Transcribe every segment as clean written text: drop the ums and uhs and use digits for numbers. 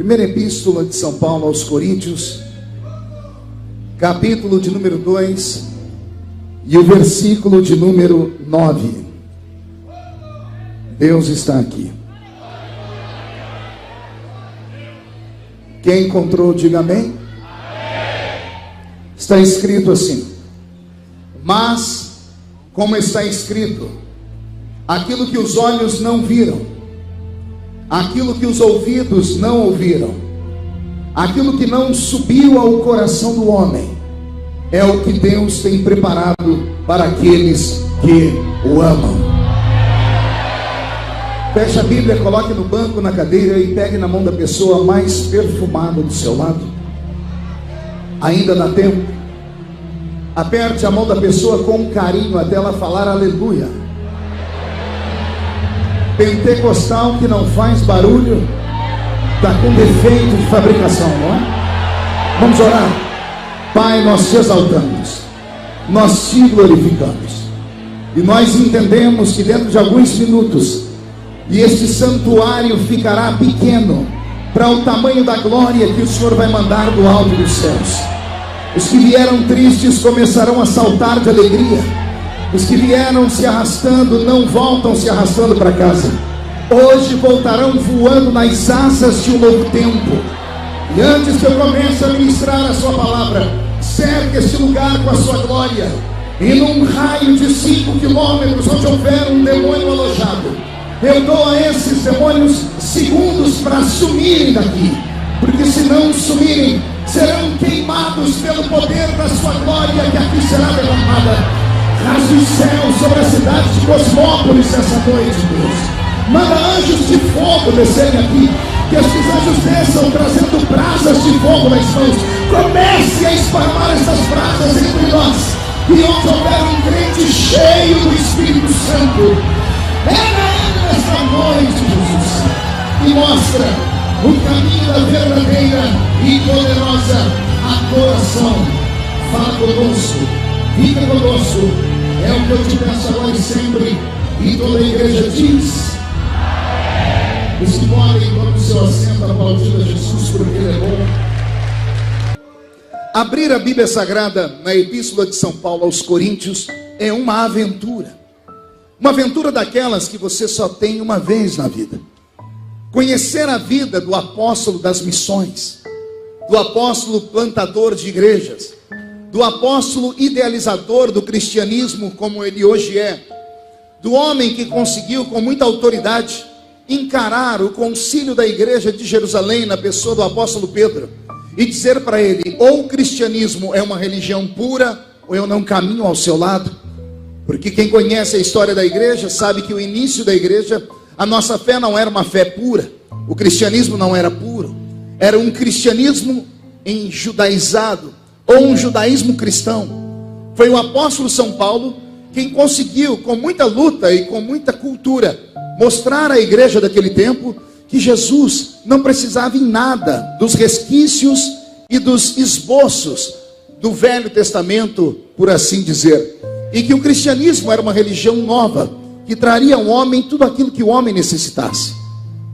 Primeira Epístola de São Paulo aos Coríntios, capítulo de número 2 e o versículo de número 9. Deus está aqui. Quem encontrou, diga amém. Está escrito assim: mas, como está escrito, aquilo que os olhos não viram, aquilo que os ouvidos não ouviram, aquilo que não subiu ao coração do homem, é o que Deus tem preparado para aqueles que o amam. Feche a Bíblia, coloque no banco, na cadeira e pegue na mão da pessoa mais perfumada do seu lado. Ainda dá tempo. Aperte a mão da pessoa com carinho até ela falar aleluia. Pentecostal que não faz barulho está com defeito de fabricação, não é? Vamos orar. Pai, nós te exaltamos, nós te glorificamos, e nós entendemos que dentro de alguns minutos, e este santuário ficará pequeno para o tamanho da glória que o Senhor vai mandar do alto dos céus. Os que vieram tristes começarão a saltar de alegria. Os que vieram se arrastando não voltam se arrastando para casa. Hoje voltarão voando nas asas de um novo tempo. E antes que eu comece a ministrar a sua palavra, cerque este lugar com a sua glória. E num raio de 5 quilômetros, onde houver um demônio alojado, eu dou a esses demônios segundos para sumirem daqui. Porque se não sumirem, serão queimados pelo poder da sua glória que aqui será derramada. Rasgue o céu sobre a cidade de Cosmópolis essa noite, Deus. Manda anjos de fogo descerem aqui. Que esses anjos desçam trazendo brasas de fogo nas mãos. Comece a esparmar essas brasas entre nós. E onde houver um crente cheio do Espírito Santo, pega ele nesta noite, Jesus, e mostra o caminho da verdadeira e poderosa adoração. Fala conosco, fica conosco. É o que eu te peço agora e sempre. E toda a igreja diz: os que podem, vão no seu assento, aplaudindo a Jesus, porque Ele é bom. Abrir a Bíblia Sagrada na Epístola de São Paulo aos Coríntios é uma aventura. Uma aventura daquelas que você só tem uma vez na vida. Conhecer a vida do apóstolo das missões, do apóstolo plantador de igrejas, do apóstolo idealizador do cristianismo como ele hoje é, do homem que conseguiu com muita autoridade encarar o concílio da igreja de Jerusalém na pessoa do apóstolo Pedro e dizer para ele: ou o cristianismo é uma religião pura, ou eu não caminho ao seu lado. Porque quem conhece a história da igreja sabe que o início da igreja, a nossa fé não era uma fé pura, o cristianismo não era puro, era um cristianismo enjudaizado, ou um judaísmo cristão. Foi o apóstolo São Paulo quem conseguiu, com muita luta e com muita cultura, mostrar à igreja daquele tempo que Jesus não precisava em nada dos resquícios e dos esboços do Velho Testamento, por assim dizer, e que o cristianismo era uma religião nova, que traria ao homem tudo aquilo que o homem necessitasse.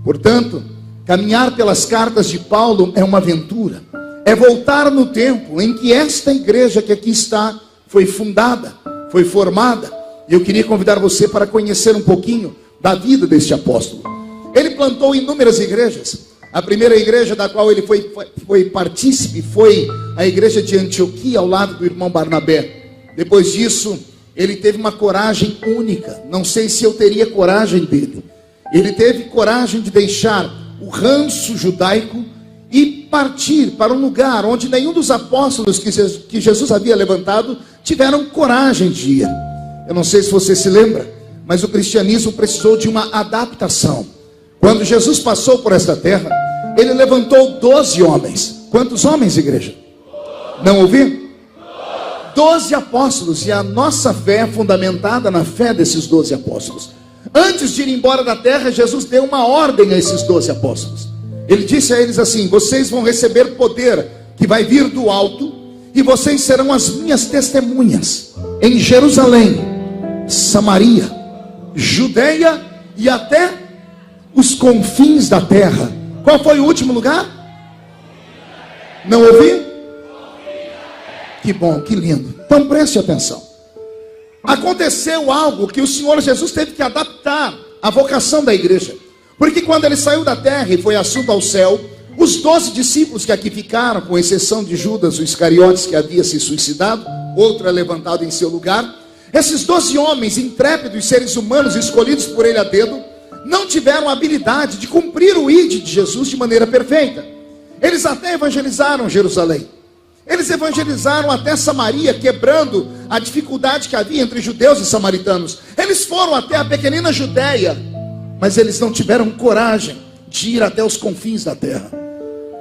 Portanto, caminhar pelas cartas de Paulo é uma aventura. É voltar no tempo em que esta igreja que aqui está foi fundada, foi formada. E eu queria convidar você para conhecer um pouquinho da vida deste apóstolo. Ele plantou inúmeras igrejas. A primeira igreja da qual ele foi partícipe foi a igreja de Antioquia, ao lado do irmão Barnabé. Depois disso, ele teve uma coragem única. Não sei se eu teria coragem dele. Ele teve coragem de deixar o ranço judaico e partir para um lugar onde nenhum dos apóstolos que Jesus havia levantado tiveram coragem de ir. Eu não sei se você se lembra, mas o cristianismo precisou de uma adaptação. Quando Jesus passou por esta terra, ele levantou 12 homens. Quantos homens, igreja? Não ouvi? 12 apóstolos, e a nossa fé é fundamentada na fé desses 12 apóstolos. Antes de ir embora da terra, Jesus deu uma ordem a esses 12 apóstolos. Ele disse a eles assim: vocês vão receber poder que vai vir do alto, e vocês serão as minhas testemunhas em Jerusalém, Samaria, Judeia e até os confins da terra. Qual foi o último lugar? Não ouvi? Que bom, que lindo. Então preste atenção. Aconteceu algo que o Senhor Jesus teve que adaptar à vocação da igreja. Porque quando ele saiu da terra e foi assunto ao céu, os 12 discípulos que aqui ficaram, com exceção de Judas, o Iscariotes, que havia se suicidado, outro é levantado em seu lugar, esses 12 homens intrépidos, seres humanos escolhidos por ele a dedo, não tiveram a habilidade de cumprir o ID de Jesus de maneira perfeita. Eles até evangelizaram Jerusalém. Eles evangelizaram até Samaria, quebrando a dificuldade que havia entre judeus e samaritanos. Eles foram até a pequenina Judéia, mas eles não tiveram coragem de ir até os confins da terra.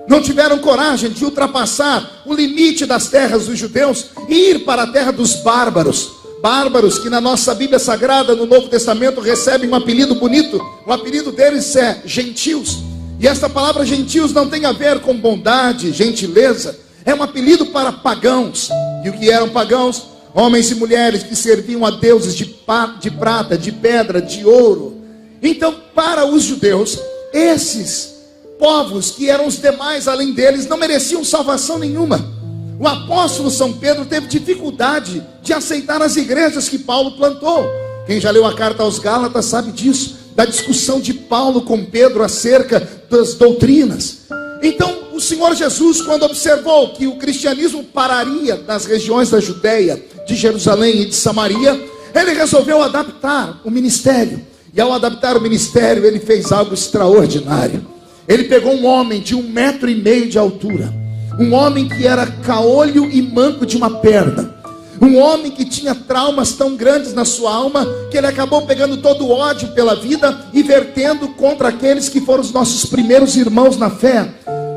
Não tiveram coragem de ultrapassar o limite das terras dos judeus e ir para a terra dos bárbaros. Bárbaros que na nossa Bíblia Sagrada, no Novo Testamento, recebem um apelido bonito. O apelido deles é gentios. E esta palavra gentios não tem a ver com bondade, gentileza. É um apelido para pagãos. E o que eram pagãos? Homens e mulheres que serviam a deuses de prata, de pedra, de ouro. Então, para os judeus, esses povos que eram os demais além deles não mereciam salvação nenhuma. O apóstolo São Pedro teve dificuldade de aceitar as igrejas que Paulo plantou. Quem já leu a carta aos Gálatas sabe disso, da discussão de Paulo com Pedro acerca das doutrinas. Então o Senhor Jesus, quando observou que o cristianismo pararia nas regiões da Judéia, de Jerusalém e de Samaria, ele resolveu adaptar o ministério. E ao adaptar o ministério, ele fez algo extraordinário. Ele pegou um homem de 1,5 metro de altura, um homem que era caolho e manco de uma perna, um homem que tinha traumas tão grandes na sua alma, que ele acabou pegando todo o ódio pela vida e vertendo contra aqueles que foram os nossos primeiros irmãos na fé,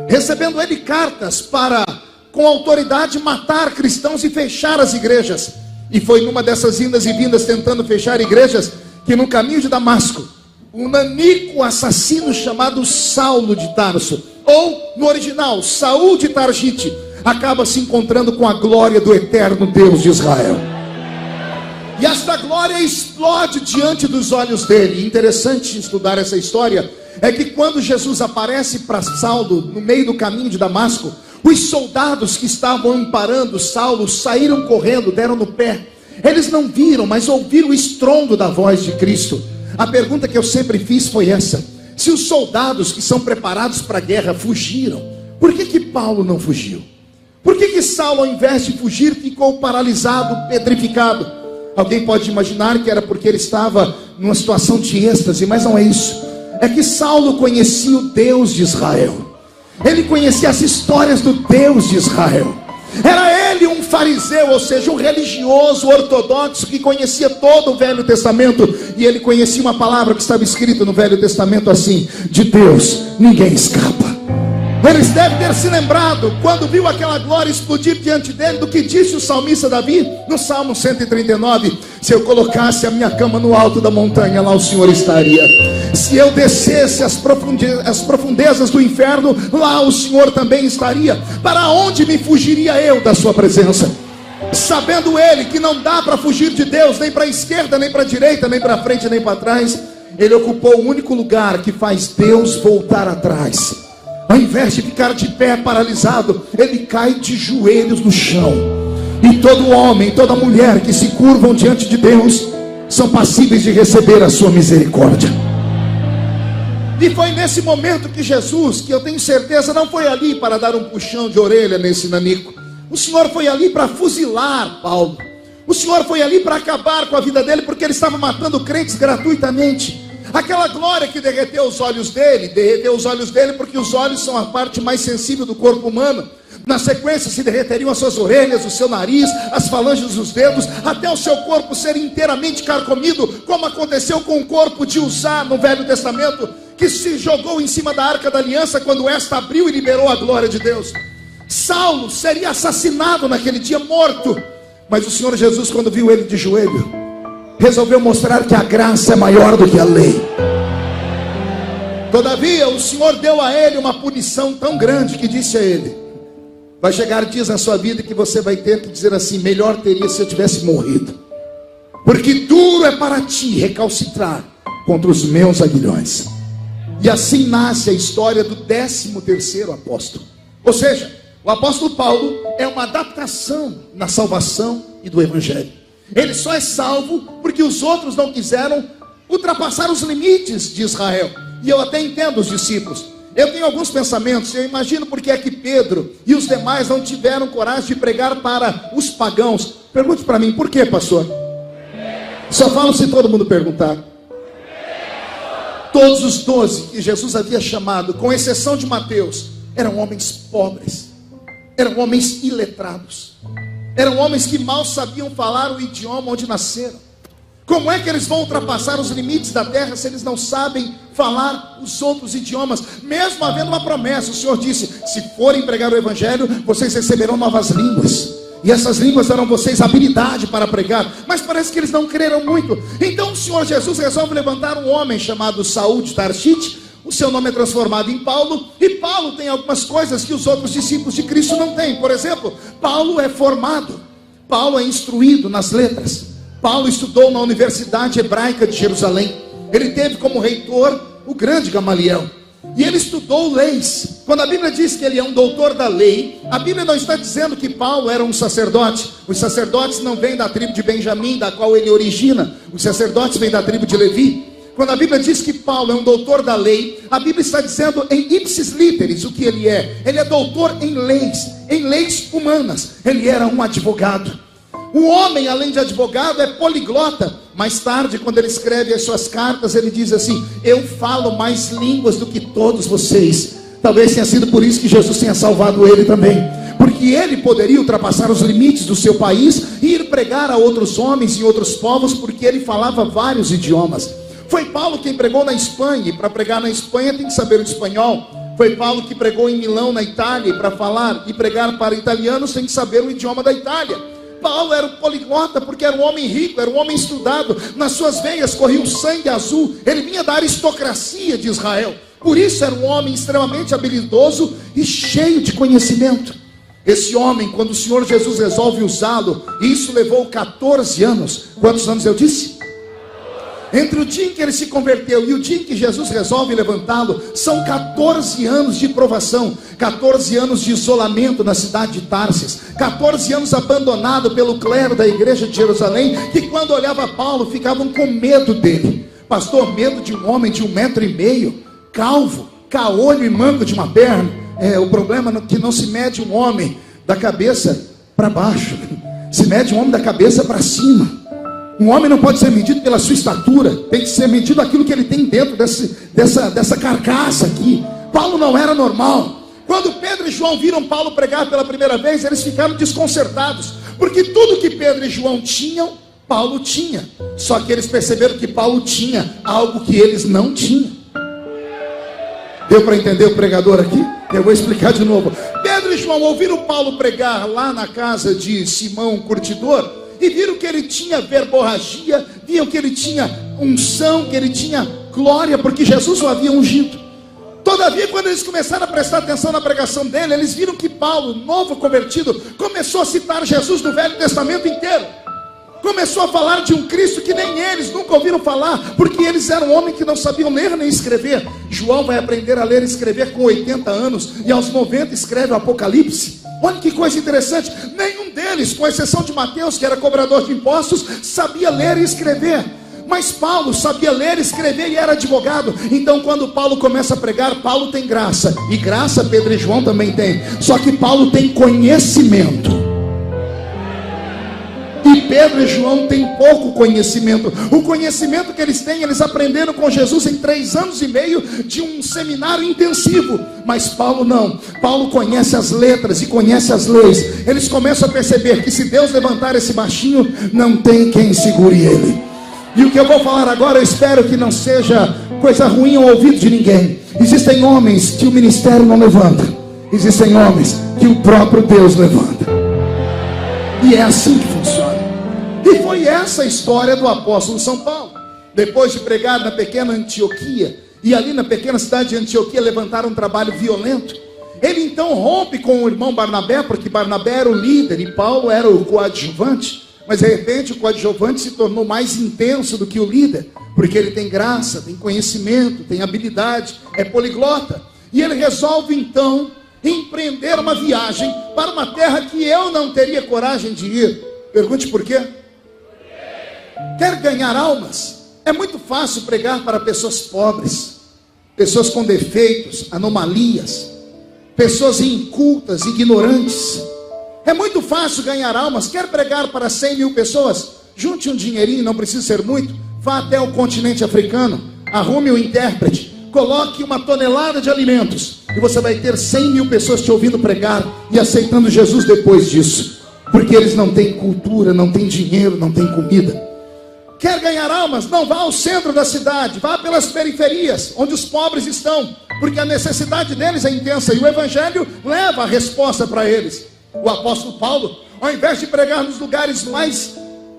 recebendo ele cartas para, com autoridade, matar cristãos e fechar as igrejas. E foi numa dessas indas e vindas tentando fechar igrejas, que no caminho de Damasco, um nanico assassino chamado Saulo de Tarso, ou no original, Saul de Targite, acaba se encontrando com a glória do eterno Deus de Israel. E esta glória explode diante dos olhos dele. Interessante estudar essa história é que quando Jesus aparece para Saulo no meio do caminho de Damasco, os soldados que estavam amparando Saulo saíram correndo, deram no pé. Eles não viram, mas ouviram o estrondo da voz de Cristo. A pergunta que eu sempre fiz foi essa: se os soldados que são preparados para a guerra fugiram, por que Paulo não fugiu? Por que Saulo, ao invés de fugir, ficou paralisado, petrificado? Alguém pode imaginar que era porque ele estava numa situação de êxtase, mas não é isso. É que Saulo conhecia o Deus de Israel. Ele conhecia as histórias do Deus de Israel. Era ele um fariseu, ou seja, um religioso ortodoxo que conhecia todo o Velho Testamento. E ele conhecia uma palavra que estava escrita no Velho Testamento assim: de Deus ninguém escapa. Eles devem ter se lembrado, quando viu aquela glória explodir diante dele, do que disse o salmista Davi no Salmo 139: se eu colocasse a minha cama no alto da montanha, lá o Senhor estaria. Se eu descesse as profundezas do inferno, lá o Senhor também estaria. Para onde me fugiria eu da sua presença? Sabendo ele que não dá para fugir de Deus, nem para a esquerda, nem para a direita, nem para frente, nem para trás, ele ocupou o único lugar que faz Deus voltar atrás. Ao invés de ficar de pé paralisado, ele cai de joelhos no chão. E todo homem, toda mulher que se curvam diante de Deus são passíveis de receber a sua misericórdia. E foi nesse momento que Jesus, que eu tenho certeza, não foi ali para dar um puxão de orelha nesse nanico. O Senhor foi ali para fuzilar Paulo. O Senhor foi ali para acabar com a vida dele, porque ele estava matando crentes gratuitamente. Aquela glória que derreteu os olhos dele porque os olhos são a parte mais sensível do corpo humano. Na sequência se derreteriam as suas orelhas, o seu nariz, as falanges dos dedos, até o seu corpo ser inteiramente carcomido, como aconteceu com o corpo de Uzá no Velho Testamento, que se jogou em cima da Arca da Aliança quando esta abriu e liberou a glória de Deus. Saulo seria assassinado naquele dia, morto. Mas o Senhor Jesus, quando viu ele de joelho, resolveu mostrar que a graça é maior do que a lei. Todavia o Senhor deu a ele uma punição tão grande que disse a ele: vai chegar dias na sua vida que você vai ter que dizer assim: melhor teria se eu tivesse morrido, porque duro é para ti recalcitrar contra os meus aguilhões. E assim nasce a história do 13º apóstolo. Ou seja, O apóstolo Paulo é uma adaptação na salvação e do evangelho. Ele só é salvo porque os outros não quiseram ultrapassar os limites de Israel. E eu até entendo os discípulos. Eu tenho alguns pensamentos. Eu imagino porque é que Pedro e os demais não tiveram coragem de pregar para os pagãos. Pergunte para mim, por quê, pastor? Só falo se todo mundo perguntar. Todos os 12 que Jesus havia chamado, com exceção de Mateus, eram homens pobres, eram homens iletrados, eram homens que mal sabiam falar o idioma onde nasceram. Como é que eles vão ultrapassar os limites da terra se eles não sabem falar os outros idiomas? Mesmo havendo uma promessa, o Senhor disse: se forem pregar o evangelho, vocês receberão novas línguas, e essas línguas darão vocês habilidade para pregar. Mas parece que eles não creram muito. Então o Senhor Jesus resolve levantar um homem chamado Saul de Tarsite. O seu nome é transformado em Paulo, e Paulo tem algumas coisas que os outros discípulos de Cristo não têm. Por exemplo, Paulo é formado, Paulo é instruído nas letras. Paulo estudou na Universidade Hebraica de Jerusalém. Ele teve como reitor o grande Gamaliel. E ele estudou leis. Quando a Bíblia diz que ele é um doutor da lei, a Bíblia não está dizendo que Paulo era um sacerdote. Os sacerdotes não vêm da tribo de Benjamim, da qual ele origina. Os sacerdotes vêm da tribo de Levi. Quando a Bíblia diz que Paulo é um doutor da lei, a Bíblia está dizendo em ipsis literis o que ele é. Ele é doutor em leis humanas. Ele era um advogado. O homem, além de advogado, é poliglota. Mais tarde, quando ele escreve as suas cartas, ele diz assim: eu falo mais línguas do que todos vocês. Talvez tenha sido por isso que Jesus tenha salvado ele também, porque ele poderia ultrapassar os limites do seu país e ir pregar a outros homens e outros povos, porque ele falava vários idiomas. Foi Paulo quem pregou na Espanha, e para pregar na Espanha tem que saber o espanhol. Foi Paulo que pregou em Milão, na Itália, e para falar e pregar para italianos tem que saber o idioma da Itália. Paulo era um poliglota porque era um homem rico, era um homem estudado. Nas suas veias corria o sangue azul. Ele vinha da aristocracia de Israel. Por isso era um homem extremamente habilidoso e cheio de conhecimento. Esse homem, quando o Senhor Jesus resolve usá-lo, e isso levou 14 anos. Quantos anos eu disse? Entre o dia em que ele se converteu e o dia em que Jesus resolve levantá-lo, são 14 anos de provação, 14 anos de isolamento na cidade de Tarsis, 14 anos abandonado pelo clero da igreja de Jerusalém, que quando olhava Paulo, ficavam com medo dele. Pastor, medo de um homem de 1,5 metro, calvo, caolho e manco de uma perna. O problema é que não se mede um homem da cabeça para baixo, se mede um homem da cabeça para cima. Um homem não pode ser medido pela sua estatura, tem que ser medido aquilo que ele tem dentro dessa carcaça aqui. Paulo não era normal. Quando Pedro e João viram Paulo pregar pela primeira vez, eles ficaram desconcertados, porque tudo que Pedro e João tinham, Paulo tinha. Só que eles perceberam que Paulo tinha algo que eles não tinham. Deu para entender o pregador aqui? Eu vou explicar de novo. Pedro e João ouviram Paulo pregar lá na casa de Simão Curtidor, e viram que ele tinha verborragia, viram que ele tinha unção, que ele tinha glória, porque Jesus o havia ungido. Todavia, quando eles começaram a prestar atenção na pregação dele, eles viram que Paulo, novo convertido, começou a citar Jesus no Velho Testamento inteiro. Começou a falar de um Cristo que nem eles nunca ouviram falar, porque eles eram homens que não sabiam ler nem escrever. João vai aprender a ler e escrever com 80 anos, e aos 90 escreve o Apocalipse. Olha que coisa interessante, nenhum deles, com exceção de Mateus, que era cobrador de impostos, sabia ler e escrever. Mas Paulo sabia ler, escrever e era advogado. Então quando Paulo começa a pregar, Paulo tem graça. E graça Pedro e João também tem. Só que Paulo tem conhecimento. E Pedro e João têm pouco conhecimento. O conhecimento que eles têm, eles aprenderam com Jesus em 3 anos e meio de um seminário intensivo. Mas Paulo não. Paulo conhece as letras e conhece as leis. Eles começam a perceber que se Deus levantar esse baixinho, não tem quem segure ele. E o que eu vou falar agora, eu espero que não seja coisa ruim ao ouvido de ninguém. Existem homens que o ministério não levanta. Existem homens que o próprio Deus levanta. E é assim que funciona. E foi essa a história do apóstolo São Paulo. Depois de pregar na pequena Antioquia, e ali na pequena cidade de Antioquia levantaram um trabalho violento, ele então rompe com o irmão Barnabé, porque Barnabé era o líder e Paulo era o coadjuvante. Mas de repente o coadjuvante se tornou mais intenso do que o líder, porque ele tem graça, tem conhecimento, tem habilidade, é poliglota. E ele resolve então empreender uma viagem para uma terra que eu não teria coragem de ir. Pergunte por quê? Quer ganhar almas? É muito fácil pregar para pessoas pobres, pessoas com defeitos, anomalias, pessoas incultas, ignorantes. É muito fácil ganhar almas. Quer pregar para 100 mil pessoas? Junte um dinheirinho, não precisa ser muito. Vá até o continente africano, arrume um intérprete, coloque 1 tonelada de alimentos, e você vai ter 100 mil pessoas te ouvindo pregar e aceitando Jesus depois disso, porque eles não têm cultura, não têm dinheiro, não têm comida. Quer ganhar almas? Não vá ao centro da cidade, vá pelas periferias, onde os pobres estão, porque a necessidade deles é intensa, e o Evangelho leva a resposta para eles. O apóstolo Paulo, ao invés de pregar nos lugares mais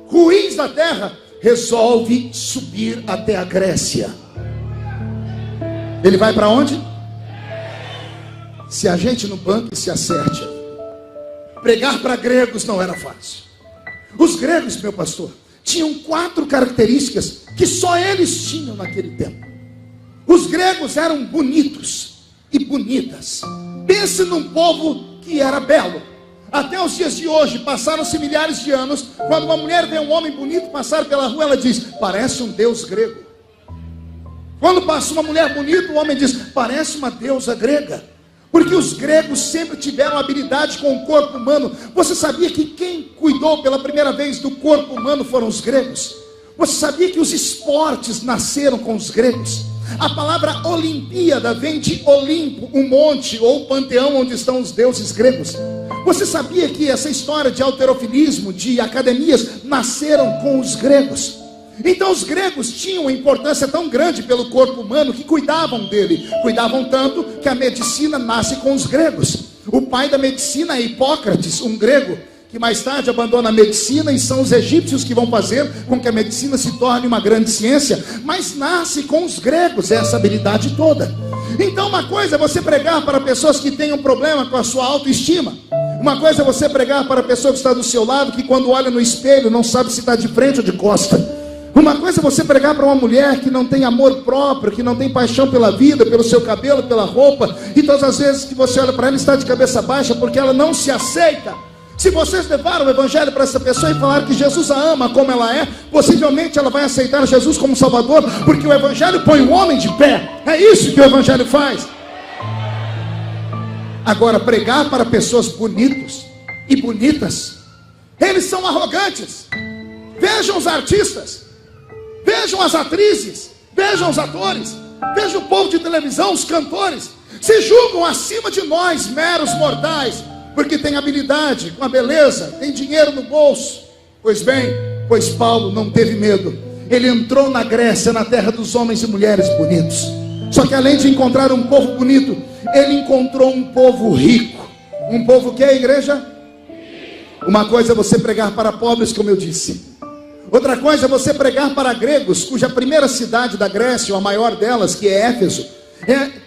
ruins da terra, resolve subir até a Grécia. Ele vai para onde? Se a gente no banco se acerte. Pregar para gregos não era fácil. Os gregos, meu pastor, tinham 4 características que só eles tinham naquele tempo. Os gregos eram bonitos e bonitas. Pense num povo que era belo. Até os dias de hoje, passaram-se milhares de anos, quando uma mulher vê um homem bonito passar pela rua, ela diz: parece um deus grego. Quando passa uma mulher bonita, o homem diz: parece uma deusa grega. Porque os gregos sempre tiveram habilidade com o corpo humano. Você sabia que quem cuidou pela primeira vez do corpo humano foram os gregos? Você sabia que os esportes nasceram com os gregos? A palavra Olimpíada vem de Olimpo, um monte ou panteão onde estão os deuses gregos. Você sabia que essa história de halterofilismo, de academias, nasceram com os gregos? Então os gregos tinham uma importância tão grande pelo corpo humano que cuidavam dele. Cuidavam tanto que a medicina nasce com os gregos. O pai da medicina é Hipócrates, um grego, que mais tarde abandona a medicina, e são os egípcios que vão fazer com que a medicina se torne uma grande ciência. Mas nasce com os gregos essa habilidade toda. Então uma coisa é você pregar para pessoas que têm um problema com a sua autoestima. Uma coisa é você pregar para a pessoa que está do seu lado, que quando olha no espelho não sabe se está de frente ou de costa. Uma coisa é você pregar para uma mulher que não tem amor próprio, que não tem paixão pela vida, pelo seu cabelo, pela roupa, e todas as vezes que você olha para ela está de cabeça baixa porque ela não se aceita. Se vocês levaram o Evangelho para essa pessoa e falar que Jesus a ama como ela é, possivelmente ela vai aceitar Jesus como Salvador, porque o Evangelho põe o homem de pé. É isso que o Evangelho faz. Agora, pregar para pessoas bonitos e bonitas, eles são arrogantes. Vejam os artistas, vejam as atrizes, vejam os atores, vejam o povo de televisão, os cantores, se julgam acima de nós, meros mortais, porque tem habilidade com a beleza, tem dinheiro no bolso. Pois bem, pois Paulo não teve medo. Ele entrou na Grécia, na terra dos homens e mulheres bonitos. Só que além de encontrar um povo bonito, ele encontrou um povo rico. Um povo que é a igreja? Uma coisa é você pregar para pobres, como eu disse. Outra coisa é você pregar para gregos, cuja primeira cidade da Grécia, ou a maior delas, que é Éfeso,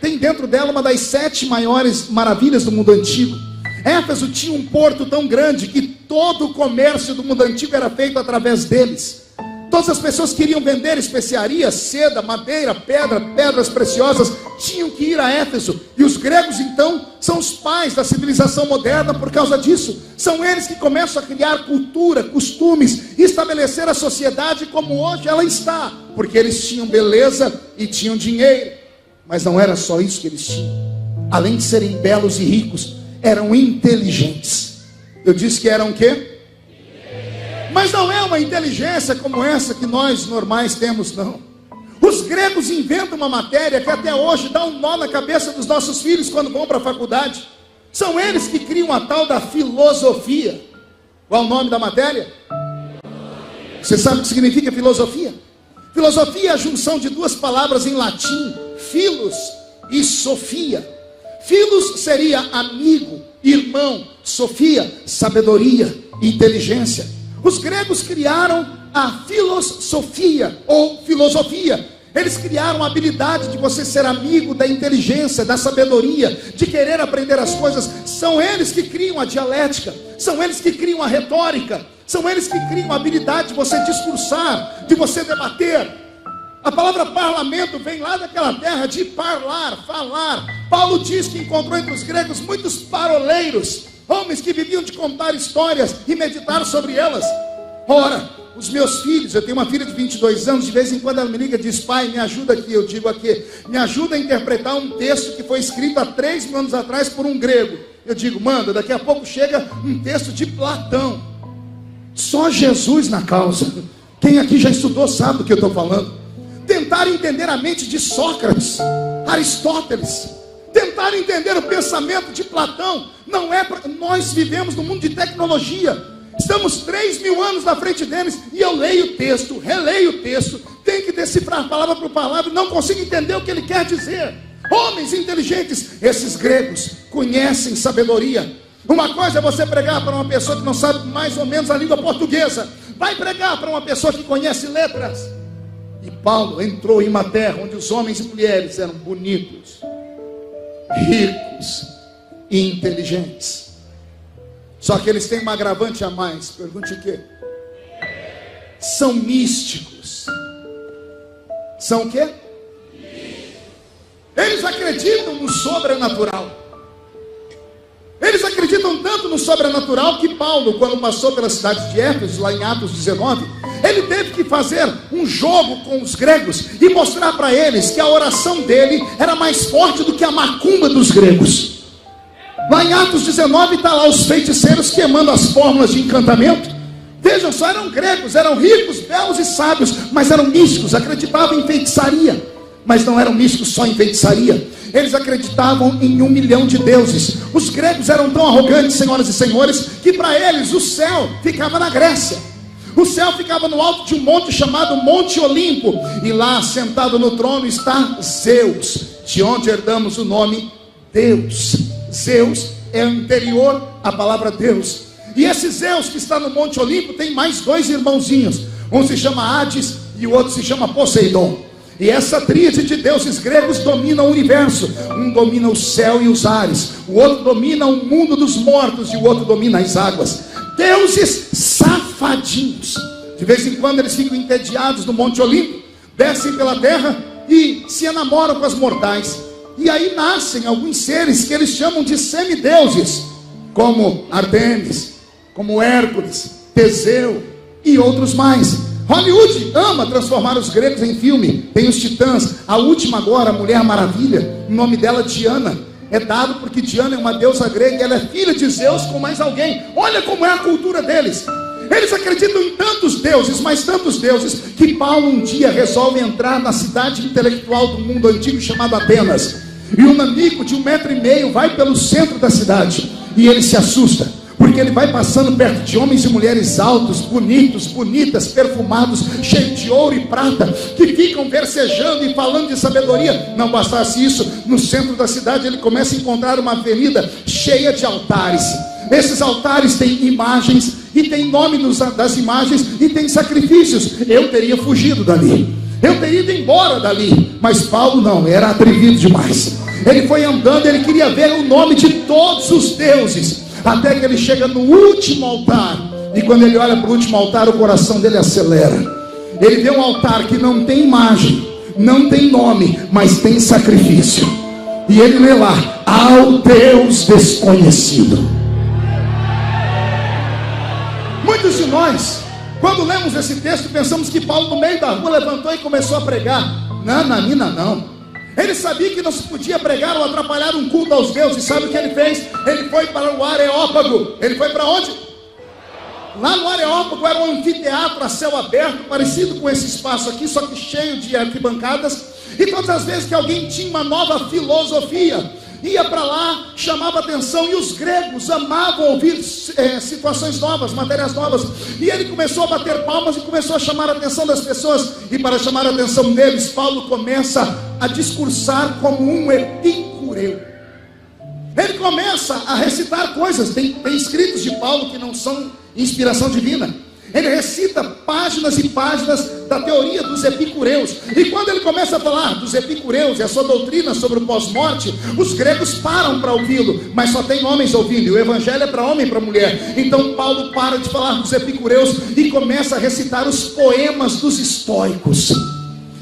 tem dentro dela uma das 7 maiores maravilhas do mundo antigo. Éfeso tinha um porto tão grande que todo o comércio do mundo antigo era feito através deles. Todas as pessoas que queriam vender especiarias, seda, madeira, pedras preciosas, tinham que ir a Éfeso. E os gregos então são os pais da civilização moderna por causa disso. São eles que começam a criar cultura, costumes, e estabelecer a sociedade como hoje ela está, porque eles tinham beleza e tinham dinheiro. Mas não era só isso que eles tinham. Além de serem belos e ricos, eram inteligentes. Eu disse que eram o quê? Mas não é uma inteligência como essa que nós normais temos, não. Os gregos inventam uma matéria que até hoje dá um nó na cabeça dos nossos filhos quando vão para a faculdade. São eles que criam a tal da filosofia. Qual o nome da matéria? Você sabe o que significa filosofia? Filosofia é a junção de 2 palavras em latim, philos e sophia. Philos seria amigo, irmão, sophia, sabedoria, inteligência. Os gregos criaram a filosofia ou filosofia. Eles criaram a habilidade de você ser amigo da inteligência, da sabedoria, de querer aprender as coisas. São eles que criam a dialética, são eles que criam a retórica, são eles que criam a habilidade de você discursar, de você debater. A palavra parlamento vem lá daquela terra de parlar, falar. Paulo diz que encontrou entre os gregos muitos paroleiros, homens que viviam de contar histórias e meditar sobre elas. Ora, os meus filhos, eu tenho uma filha de 22 anos, de vez em quando ela me liga e diz: pai, me ajuda aqui. Eu digo aqui: me ajuda a interpretar um texto que foi escrito há 3 mil anos atrás por um grego. Eu digo: manda, daqui a pouco chega um texto de Platão. Só Jesus na causa. Quem aqui já estudou sabe do que eu estou falando. Tentar entender a mente de Sócrates, Aristóteles, tentar entender o pensamento de Platão. Não é para... Nós vivemos num mundo de tecnologia, estamos 3 mil anos na frente deles, e eu leio o texto, releio o texto, tenho que decifrar palavra por palavra, não consigo entender o que ele quer dizer. Homens inteligentes, esses gregos conhecem sabedoria. Uma coisa é você pregar para uma pessoa que não sabe mais ou menos a língua portuguesa, vai pregar para uma pessoa que conhece letras. E Paulo entrou em uma terra onde os homens e mulheres eram bonitos, ricos e inteligentes. Só que eles têm um agravante a mais. Pergunte o quê? São místicos. São o quê? Eles acreditam no sobrenatural. Eles acreditam tanto no sobrenatural que Paulo, quando passou pela cidade de Éfeso, lá em Atos 19, ele teve que fazer um jogo com os gregos e mostrar para eles que a oração dele era mais forte do que a macumba dos gregos. Lá em Atos 19 está lá os feiticeiros queimando as fórmulas de encantamento. Vejam só, eram gregos, eram ricos, belos e sábios, mas eram místicos, acreditavam em feitiçaria. Mas não eram místicos só em feitiçaria, eles acreditavam em 1 milhão de deuses. Os gregos eram tão arrogantes, senhoras e senhores, que para eles o céu ficava na Grécia. O céu ficava no alto de um monte chamado Monte Olimpo, e lá sentado no trono está Zeus, de onde herdamos o nome Deus. Zeus é anterior à palavra Deus. E esse Zeus que está no Monte Olimpo tem mais 2 irmãozinhos. Um se chama Hades e o outro se chama Poseidon. E essa tríade de deuses gregos domina o universo. Um domina o céu e os ares, o outro domina o mundo dos mortos e o outro domina as águas. Deuses safadinhos. De vez em quando eles ficam entediados no Monte Olimpo, descem pela terra e se enamoram com as mortais. E aí nascem alguns seres que eles chamam de semideuses, como Artemis, como Hércules, Teseu e outros mais. Hollywood ama transformar os gregos em filme. Tem os titãs. A última agora, a Mulher Maravilha, o nome dela Diana, é dado porque Diana é uma deusa grega e ela é filha de Zeus com mais alguém. Olha como é a cultura deles. Eles acreditam em tantos deuses, mas tantos deuses, que Paulo um dia resolve entrar na cidade intelectual do mundo antigo chamada Atenas. E um nanico de 1,5 metro vai pelo centro da cidade e ele se assusta, porque ele vai passando perto de homens e mulheres altos, bonitos, bonitas, perfumados, cheios de ouro e prata, que ficam versejando e falando de sabedoria. Não bastasse isso, no centro da cidade ele começa a encontrar uma avenida cheia de altares. Esses altares têm imagens, e tem nome das imagens, e tem sacrifícios. Eu teria fugido dali, eu teria ido embora dali, mas Paulo não, era atrevido demais. Ele foi andando, ele queria ver o nome de todos os deuses, até que ele chega no último altar. E quando ele olha para o último altar, o coração dele acelera. Ele vê um altar que não tem imagem, não tem nome, mas tem sacrifício. E ele lê lá: ao Deus desconhecido. Muitos de nós, quando lemos esse texto, pensamos que Paulo no meio da rua levantou e começou a pregar. Nananina não. Ele sabia que não se podia pregar ou atrapalhar um culto aos deuses. Sabe o que ele fez? Ele foi para o Areópago. Ele foi para onde? Lá no Areópago era um anfiteatro a céu aberto, parecido com esse espaço aqui, só que cheio de arquibancadas. E todas as vezes que alguém tinha uma nova filosofia, ia para lá, chamava atenção, e os gregos amavam ouvir situações novas, matérias novas. E ele começou a bater palmas e começou a chamar a atenção das pessoas. E para chamar a atenção deles, Paulo começa a discursar como um epicureu. Ele começa a recitar coisas. Tem escritos de Paulo que não são inspiração divina. Ele recita páginas e páginas da teoria dos epicureus. E quando ele começa a falar dos epicureus e a sua doutrina sobre o pós-morte, os gregos param para ouvi-lo, mas só tem homens ouvindo, e o evangelho é para homem e para mulher. Então Paulo para de falar dos epicureus e começa a recitar os poemas dos estoicos.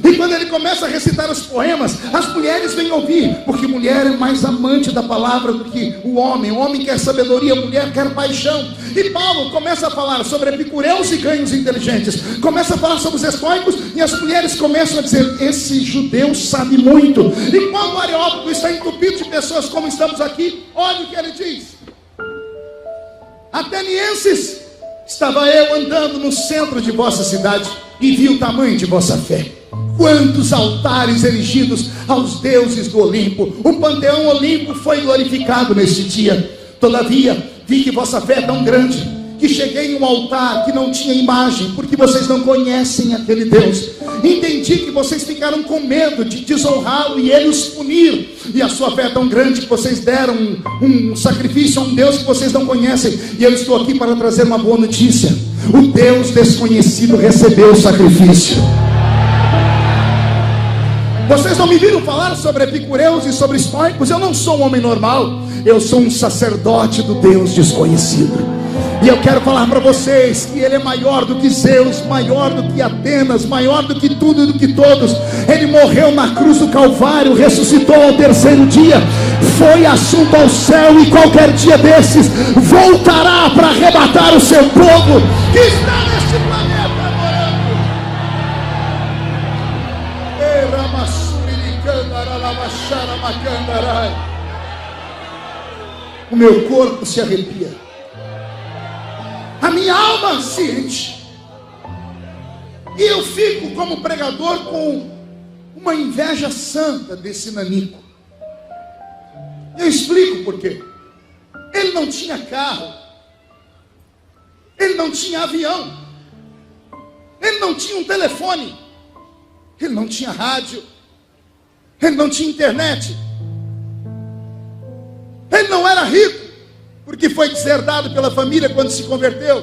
E quando quando ele começa a recitar os poemas, as mulheres vêm ouvir, porque mulher é mais amante da palavra do que o homem quer sabedoria, a mulher quer paixão. E Paulo começa a falar sobre epicureus e ganhos inteligentes, começa a falar sobre os estoicos, e as mulheres começam a dizer: esse judeu sabe muito. E quando o Areópago está entupido de pessoas como estamos aqui, olha o que ele diz: atenienses, estava eu andando no centro de vossa cidade e vi o tamanho de vossa fé. Quantos altares erigidos aos deuses do Olimpo! O panteão Olimpo foi glorificado neste dia. Todavia, vi que vossa fé é tão grande que cheguei em um altar que não tinha imagem, porque vocês não conhecem aquele Deus. Entendi que vocês ficaram com medo de desonrá-lo e ele os punir. E a sua fé é tão grande que vocês deram um sacrifício a um Deus que vocês não conhecem. E eu estou aqui para trazer uma boa notícia: o Deus desconhecido recebeu o sacrifício. Vocês não me viram falar sobre epicureus e sobre estoicos? Eu não sou um homem normal, eu sou um sacerdote do Deus desconhecido. E eu quero falar para vocês que ele é maior do que Zeus, maior do que Atenas, maior do que tudo e do que todos. Ele morreu na cruz do Calvário, ressuscitou ao terceiro dia, foi assunto ao céu, e qualquer dia desses voltará para arrebatar o seu povo que está neste planeta adorando. O meu corpo se arrepia, a minha alma se enche, e eu fico como pregador com uma inveja santa desse nanico. Eu explico por quê. Ele não tinha carro, ele não tinha avião, ele não tinha um telefone, ele não tinha rádio, ele não tinha internet, ele não era rico, porque foi deserdado pela família quando se converteu.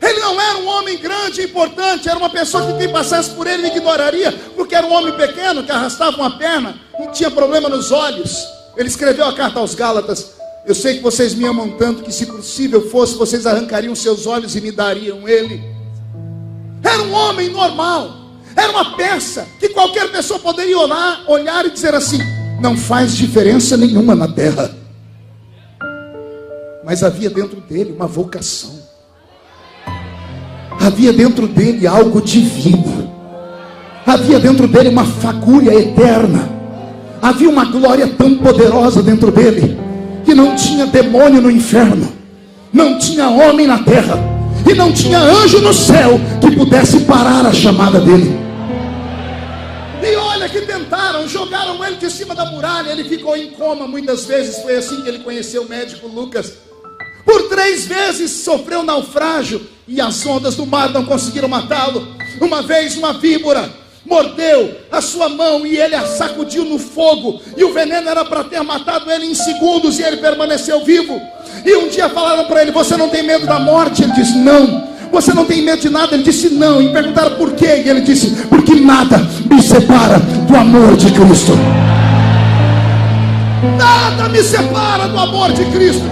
Ele não era um homem grande e importante, era uma pessoa que quem passasse por ele ignoraria, porque era um homem pequeno que arrastava uma perna e tinha problema nos olhos. Ele escreveu a carta aos Gálatas: eu sei que vocês me amam tanto que, se possível fosse, vocês arrancariam seus olhos e me dariam ele. Era um homem normal, era uma peça que qualquer pessoa poderia olhar e dizer assim: não faz diferença nenhuma na terra. Mas havia dentro dele uma vocação, havia dentro dele algo divino, havia dentro dele uma fagulha eterna, havia uma glória tão poderosa dentro dele, que não tinha demônio no inferno, não tinha homem na terra, e não tinha anjo no céu que pudesse parar a chamada dele. E olha que tentaram, jogaram ele de cima da muralha, ele ficou em coma muitas vezes. Foi assim que ele conheceu o médico Lucas. Por 3 vezes sofreu naufrágio, e as ondas do mar não conseguiram matá-lo. Uma vez uma víbora mordeu a sua mão e ele a sacudiu no fogo, e o veneno era para ter matado ele em segundos, e ele permaneceu vivo. E um dia falaram para ele: você não tem medo da morte? Ele disse: não. Você não tem medo de nada? Ele disse: não. E perguntaram por quê? E ele disse: porque nada me separa do amor de Cristo. Nada me separa do amor de Cristo.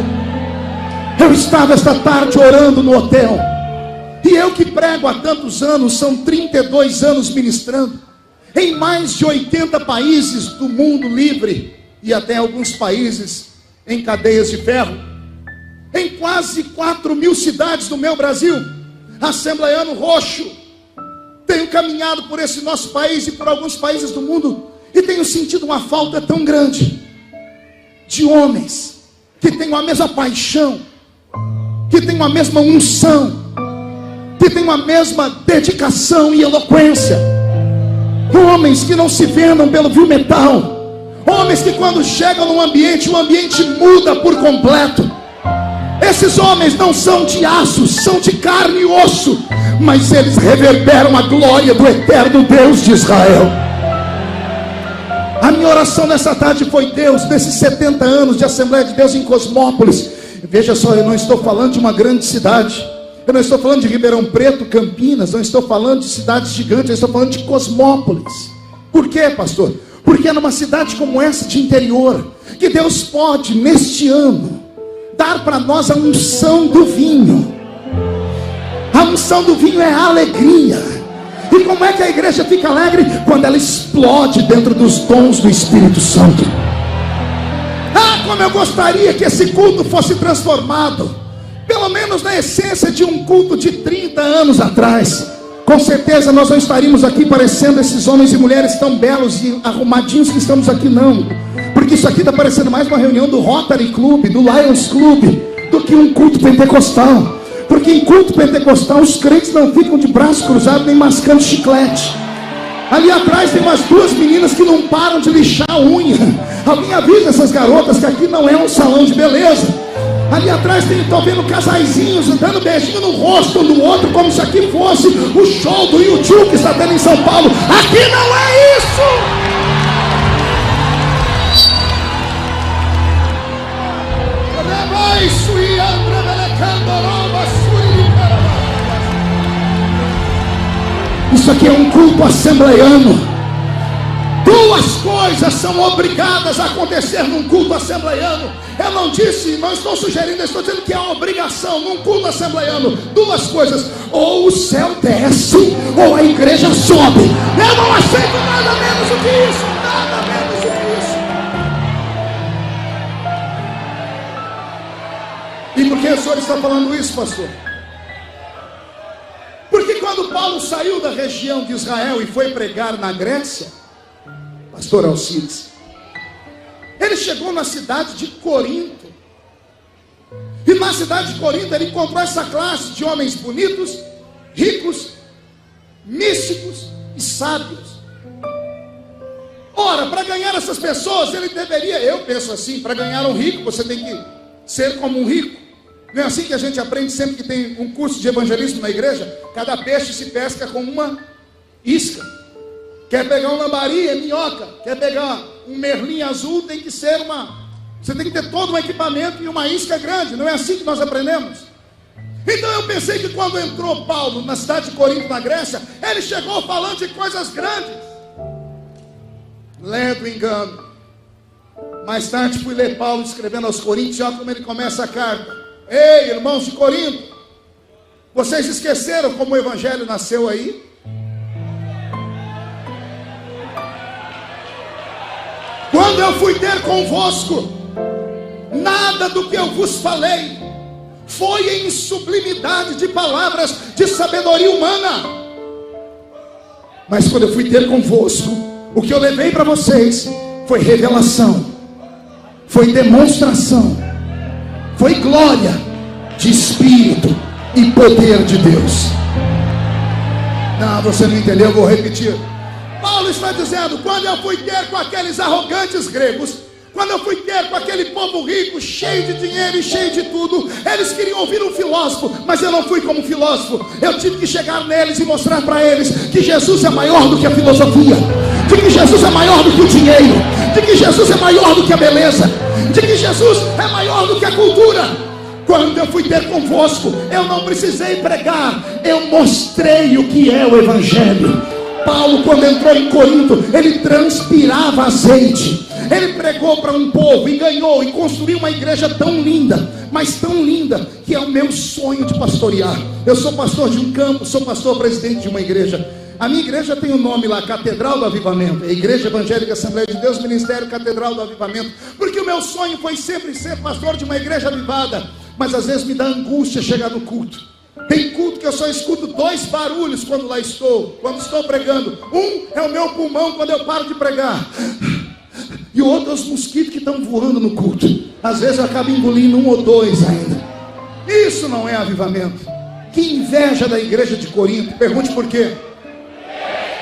Eu estava esta tarde orando no hotel, e eu que prego há tantos anos, são 32 anos ministrando, em mais de 80 países do mundo livre, e até alguns países em cadeias de ferro, em quase 4.000 cidades do meu Brasil, assembleiano roxo. Tenho caminhado por esse nosso país e por alguns países do mundo, e tenho sentido uma falta tão grande de homens que tenham a mesma paixão, que tenham a mesma unção, que tenham a mesma dedicação e eloquência. Homens que não se vendam pelo vil metal, homens que quando chegam num ambiente, o ambiente muda por completo. Esses homens não são de aço, são de carne e osso, mas eles reverberam a glória do eterno Deus de Israel. A minha oração nessa tarde foi: Deus, nesses 70 anos de Assembleia de Deus em Cosmópolis, veja só, eu não estou falando de uma grande cidade, eu não estou falando de Ribeirão Preto, Campinas, não estou falando de cidades gigantes, eu estou falando de Cosmópolis. Por quê, pastor? Porque é numa cidade como essa de interior que Deus pode, neste ano, dar para nós a unção do vinho. A unção do vinho é alegria, E como é que a igreja fica alegre? Quando ela explode dentro dos dons do Espírito Santo. Ah, como eu gostaria que esse culto fosse transformado, pelo menos na essência de um culto de 30 anos atrás. Com certeza nós não estaríamos aqui parecendo esses homens e mulheres tão belos e arrumadinhos que estamos aqui, não. Porque isso aqui está parecendo mais uma reunião do Rotary Club, do Lions Club, do que um culto pentecostal. Porque em culto pentecostal os crentes não ficam de braço cruzado nem mascando chiclete. Ali atrás tem umas duas meninas que não param de lixar a unha. Alguém avisa essas garotas que aqui não é um salão de beleza. Ali atrás estou vendo casaizinhos dando beijinho no rosto um do outro, como se aqui fosse o show do YouTube que está tendo em São Paulo. Aqui não é isso. Isso aqui é um culto assembleiano. Duas coisas são obrigadas a acontecer num culto assembleiano. Eu não disse, não estou sugerindo, eu estou dizendo que é uma obrigação num culto assembleiano. Duas coisas: ou o céu desce, ou a igreja sobe. Eu não aceito nada menos do que isso. Nada menos do que isso. E por que o senhor está falando isso, pastor? Porque quando Paulo saiu da região de Israel e foi pregar na Grécia, pastor Alcides, ele chegou na cidade de Corinto. E na cidade de Corinto ele encontrou essa classe de homens bonitos, ricos, místicos e sábios. Ora, para ganhar essas pessoas, ele deveria, eu penso assim, para ganhar um rico, você tem que ser como um rico. Não é assim que a gente aprende sempre que tem um curso de evangelismo na igreja? Cada peixe se pesca com uma isca. Quer pegar um lambari, é minhoca. Quer pegar um merlim azul, tem que ser você tem que ter todo um equipamento e uma isca grande. Não é assim que nós aprendemos? Então eu pensei que quando entrou Paulo na cidade de Corinto, na Grécia, ele chegou falando de coisas grandes. Ledo engano. Mais tarde fui ler Paulo escrevendo aos Coríntios. Olha como ele começa a carta. Ei, irmãos de Corinto, vocês esqueceram como o evangelho nasceu aí? Quando eu fui ter convosco, nada do que eu vos falei foi em sublimidade de palavras de sabedoria humana. Mas quando eu fui ter convosco, o que eu levei para vocês foi revelação, foi demonstração, foi glória de Espírito e poder de Deus. Não, você não entendeu, eu vou repetir. Paulo está dizendo: quando eu fui ter com aqueles arrogantes gregos, quando eu fui ter com aquele povo rico, cheio de dinheiro e cheio de tudo, eles queriam ouvir um filósofo, mas eu não fui como filósofo. Eu tive que chegar neles e mostrar para eles que Jesus é maior do que a filosofia, de que Jesus é maior do que o dinheiro, de que Jesus é maior do que a beleza, de que Jesus é maior do que a cultura. Quando eu fui ter convosco, eu não precisei pregar, eu mostrei o que é o evangelho. Paulo, quando entrou em Corinto, ele transpirava azeite. Ele pregou para um povo e ganhou e construiu uma igreja tão linda, mas tão linda, que é o meu sonho de pastorear. Eu sou pastor de um campo, sou pastor presidente de uma igreja. A minha igreja tem o nome lá, Catedral do Avivamento, é Igreja Evangélica Assembleia de Deus, Ministério Catedral do Avivamento. Porque o meu sonho foi sempre ser pastor de uma igreja avivada. Mas às vezes me dá angústia chegar no culto. Tem culto que eu só escuto 2 barulhos quando lá estou, quando estou pregando. Um é o meu pulmão quando eu paro de pregar, e o outro é os mosquitos que estão voando no culto. Às vezes eu acabo engolindo 1 ou 2 ainda. Isso não é avivamento. Que inveja da igreja de Corinto. Pergunte por quê.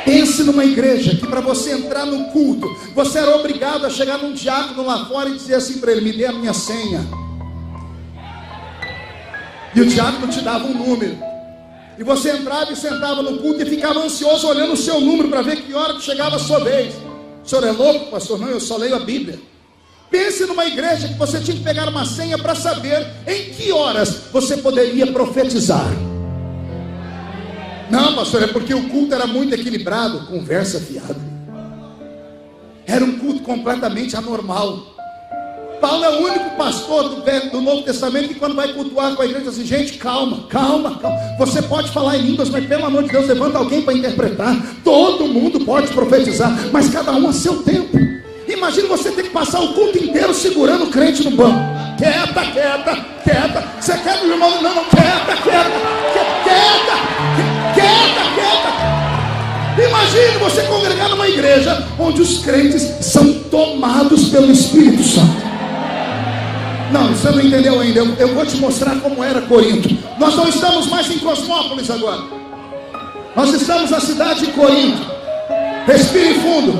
Pense numa igreja que para você entrar no culto, você era obrigado a chegar num diácono lá fora e dizer assim para ele: me dê a minha senha. E o diácono te dava um número, e você entrava e sentava no culto e ficava ansioso olhando o seu número para ver que hora que chegava a sua vez. O senhor é louco, pastor? Não, eu só leio a Bíblia. Pense numa igreja que você tinha que pegar uma senha para saber em que horas você poderia profetizar. Não, pastor, é porque o culto era muito equilibrado. Conversa fiada. Era um culto completamente anormal. Paulo é o único pastor do Novo Testamento que quando vai cultuar com a igreja diz assim: gente, calma. Você pode falar em línguas, mas pelo amor de Deus, levanta alguém para interpretar. Todo mundo pode profetizar, mas cada um a seu tempo. Imagina você ter que passar o culto inteiro segurando o crente no banco. Quieta. Você quer, meu irmão? Não, quieta. Imagine você congregar numa igreja onde os crentes são tomados pelo Espírito Santo. Não, você não entendeu ainda. Eu vou te mostrar como era Corinto. Nós não estamos mais em Cosmópolis agora. Nós estamos na cidade de Corinto. Respire fundo.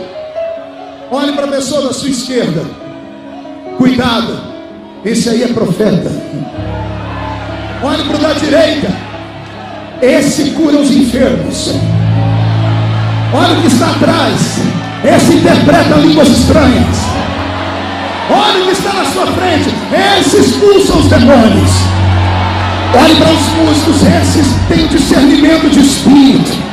Olhe para a pessoa da sua esquerda. Cuidado, esse aí é profeta. Olhe para o da direita. Esse cura os enfermos. Olha o que está atrás. Esse interpreta línguas estranhas. Olha o que está na sua frente. Esse expulsa os demônios. Olhe para os músicos. Esses têm o discernimento de espírito.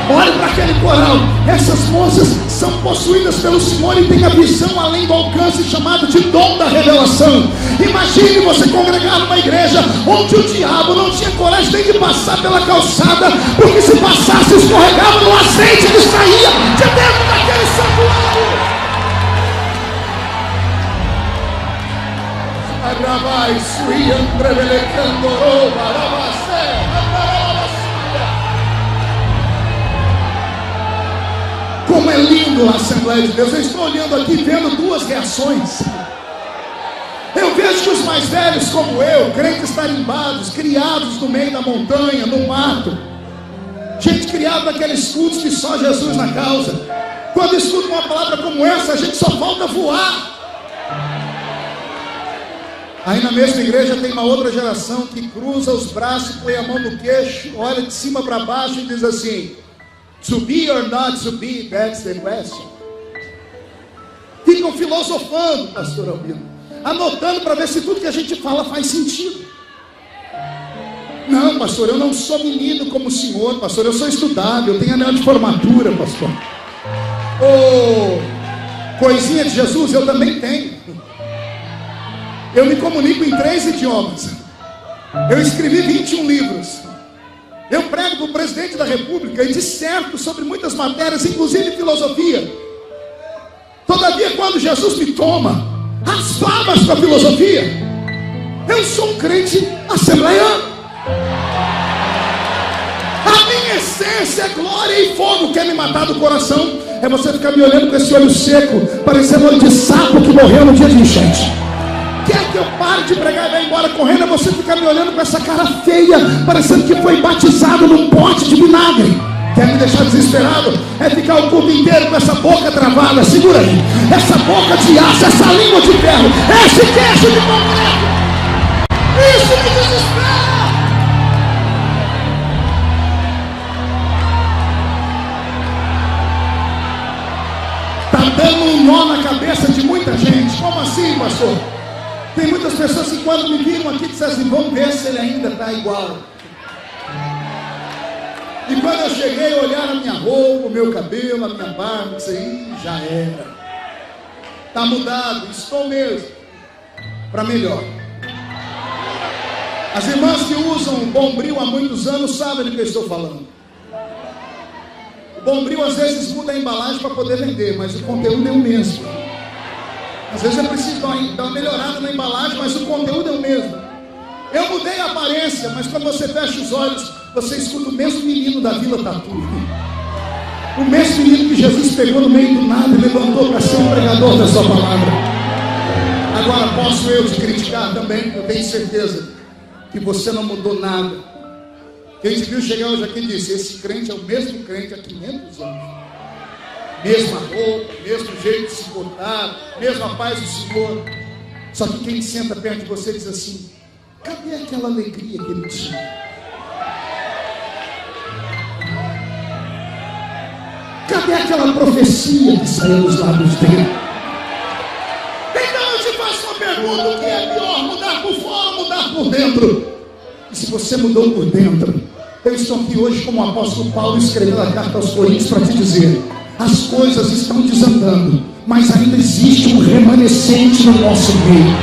Olhe para aquele coral. Essas moças são possuídas pelo Senhor e têm a visão além do alcance, chamado de dom da revelação. Imagine você congregar numa igreja onde o diabo não tinha coragem nem de passar pela calçada, porque se passasse escorregava no azeite que saía de dentro daquele santuário. Como é lindo a Assembleia de Deus. Eu estou olhando aqui, vendo duas reações. Eu vejo que os mais velhos como eu, crentes tarimbados, criados no meio da montanha, no mato, gente criada naqueles cultos que só Jesus na causa, quando escuta uma palavra como essa, a gente só falta voar. Aí na mesma igreja tem uma outra geração que cruza os braços, põe a mão no queixo, olha de cima para baixo e diz assim: to be or not to be, that's the question. Ficam filosofando, pastor Albino, anotando para ver se tudo que a gente fala faz sentido. Não, pastor, eu não sou menino como o senhor, pastor, eu sou estudado, eu tenho anel de formatura, pastor. Coisinha de Jesus eu também tenho. Eu me comunico em 3 idiomas. Eu escrevi 21 livros. Eu prego para o presidente da república e disserto sobre muitas matérias, inclusive filosofia. Todavia, quando Jesus me toma as favas para a filosofia, eu sou um crente assembleiano. A minha essência é glória e fogo. Quer me matar do coração? É você ficar me olhando com esse olho seco, parecendo olho de sapo que morreu no dia de enchente. Quer que eu pare de pregar e vá embora correndo? É você ficar me olhando com essa cara feia, parecendo que foi batizado num pote de vinagre. Quer me deixar desesperado? É ficar o culto inteiro com essa boca travada. Segura aí. Essa boca de aço, essa língua de ferro, esse queixo de concreto. Isso me desespera. Está dando um nó na cabeça de muita gente. Como assim, pastor? Tem muitas pessoas que quando me viram aqui dizem assim: vamos ver se ele ainda está igual. E quando eu cheguei, olharam a minha roupa, o meu cabelo, a minha barba, disse aí, já era. Está mudado, estou mesmo. Para melhor. As irmãs que usam o Bombril há muitos anos sabem do que eu estou falando. O Bombril às vezes muda a embalagem para poder vender, mas o conteúdo é o mesmo. Às vezes é preciso dar uma melhorada na embalagem, mas o conteúdo é o mesmo. Eu mudei a aparência, mas quando você fecha os olhos, você escuta o mesmo menino da Vila Tatu. O mesmo menino que Jesus pegou no meio do nada e levantou para ser um pregador da sua palavra. Agora, posso eu te criticar também? Eu tenho certeza que você não mudou nada. Quem te viu chegar hoje aqui disse: esse crente é o mesmo crente há 500 anos. Mesma roupa, mesmo jeito de se portar, mesma paz do Senhor. Só que quem senta perto de você diz assim: cadê aquela alegria que ele tinha? Cadê aquela profecia que saiu dos lábios dele? Então eu te faço uma pergunta: o que é pior, mudar por fora ou mudar por dentro? E se você mudou por dentro, eu estou aqui hoje como o apóstolo Paulo escrevendo a carta aos Coríntios para te dizer: as coisas estão desandando, mas ainda existe um remanescente no nosso meio.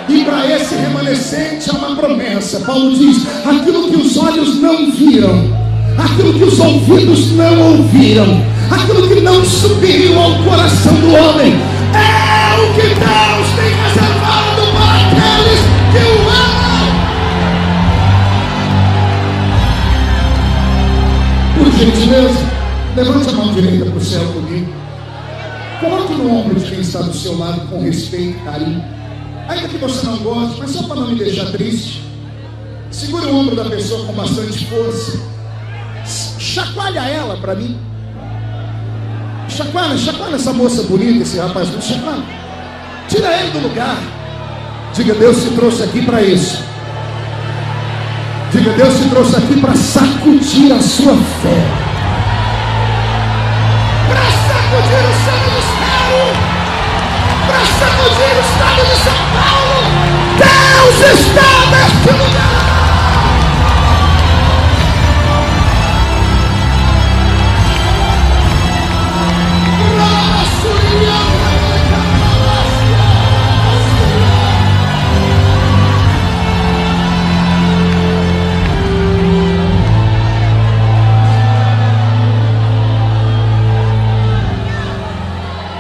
E para esse remanescente há uma promessa. Paulo diz: aquilo que os olhos não viram, aquilo que os ouvidos não ouviram, aquilo que não subiu ao coração do homem, é o que Deus tem reservado para aqueles que o amam. Por gentileza, levante a mão direita para o céu comigo. Coloque no ombro de quem está do seu lado com respeito e carinho. Ainda que você não goste, mas só para não me deixar triste, segure o ombro da pessoa com bastante força. Chacoalha ela para mim. Chacoalha essa moça bonita, esse rapaz bonito. Chacoalha. Tira ele do lugar. Diga: Deus te trouxe aqui para isso. Diga: Deus te trouxe aqui para sacudir a sua fé, para sacudir o seu ministério, para sacudir o estado de São Paulo. Deus está neste lugar.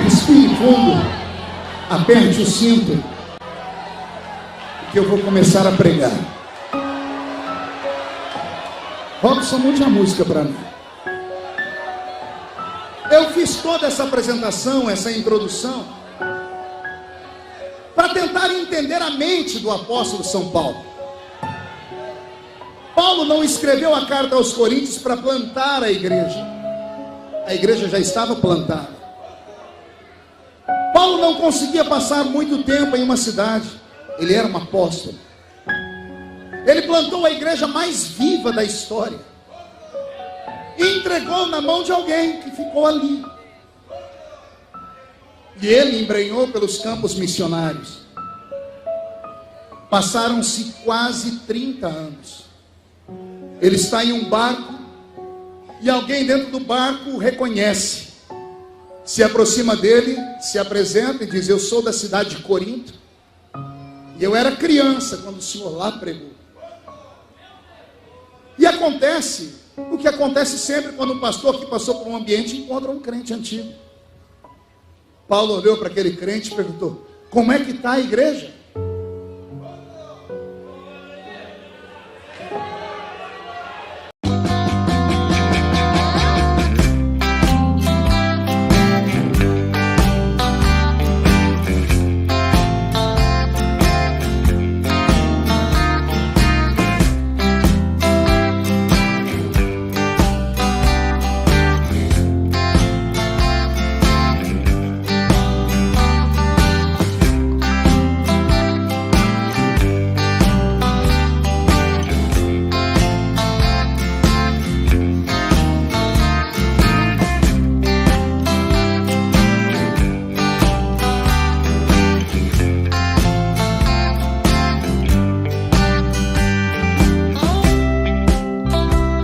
Respire fundo, aperte o cinto, que eu vou começar a pregar. Robson, mude a música para mim. Eu fiz toda essa apresentação, essa introdução, para tentar entender a mente do apóstolo São Paulo. Paulo não escreveu a carta aos Coríntios para plantar a igreja já estava plantada. Paulo não conseguia passar muito tempo em uma cidade, ele era um apóstolo. Ele plantou a igreja mais viva da história e entregou na mão de alguém que ficou ali. E ele embrenhou pelos campos missionários. Passaram-se quase 30 anos. Ele está em um barco e alguém dentro do barco o reconhece. Se aproxima dele, se apresenta e diz: eu sou da cidade de Corinto e eu era criança quando o senhor lá pregou. E acontece o que acontece sempre quando um pastor que passou por um ambiente encontra um crente antigo. Paulo olhou para aquele crente e perguntou: como é que está a igreja?